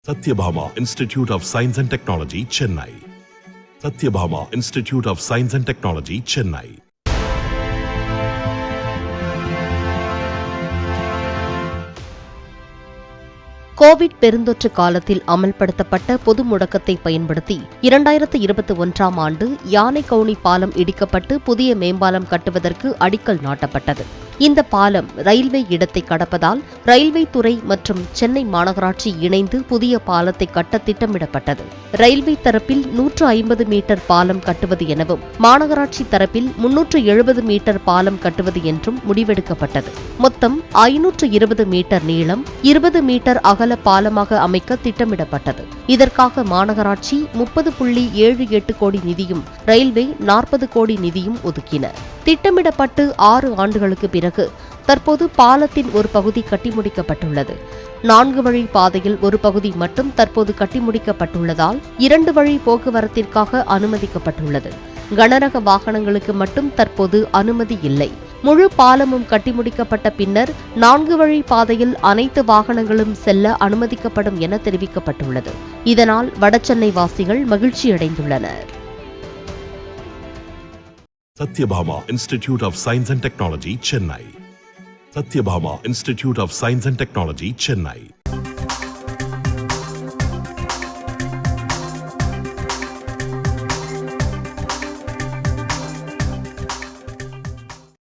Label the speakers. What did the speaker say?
Speaker 1: Satyabhama Institute of Science and Technology, Chennai. Satyabhama Institute of Science and Technology, Chennai.
Speaker 2: Covid பெருந்தொற்று காலத்தில் அமல்படுத்தப்பட்ட பொது முடக்கத்தை பயன்படுத்தி 2021ஆம் ஆண்டு யானைகவுனி பாலம் இடிக்கப்பட்டு புதிய மேம்பாலம் கட்டுவதற்கு அடிக்கல் நாட்டப்பட்டது. இந்த பாலம் ரயில்வே இடத்தை கடப்பதால் ரயில்வே துறை மற்றும் சென்னை மாநகராட்சி இணைந்து புதிய பாலத்தை கட்ட திட்டமிடப்பட்டது. ரயில்வே தரப்பில் 150 மீட்டர் பாலம் கட்டுவது எனவும் மாநகராட்சி தரப்பில் 370 மீட்டர் பாலம் கட்டுவது என்றும் முடிவெடுக்கப்பட்டது. மொத்தம் 520 மீட்டர் நீளம், 20 மீட்டர் அகல பாலமாக அமைக்க திட்டமிடப்பட்டது. இதற்காக மாநகராட்சி 30.78 கோடி நிதியும் ரயில்வே 40 கோடி நிதியும் ஒதுக்கின. திட்டமிடப்பட்டு 6 ஆண்டுகளுக்கு பிறகு தற்போது பாலத்தின் ஒரு பகுதி கட்டி முடிக்கப்பட்டுள்ளது. 4 வழி பாதையில் ஒரு பகுதி மட்டும் தற்போது கட்டி முடிக்கப்பட்டுள்ளதால் 2 வழி போக்குவரத்திற்காக அனுமதிக்கப்பட்டுள்ளது. கனரக வாகனங்களுக்கு மட்டும் தற்போது அனுமதி இல்லை. முழு பாலமும் கட்டி முடிக்கப்பட்ட பின்னர் 4 வழி பாதையில் அனைத்து வாகனங்களும் செல்ல அனுமதிக்கப்படும் என தெரிவிக்கப்பட்டுள்ளது. இதனால் வடசென்னை வாசிகள் மகிழ்ச்சியடைந்துள்ளனர்.
Speaker 1: Satyabhama Institute of Science and Technology, Chennai. Satyabhama Institute of Science and Technology, Chennai.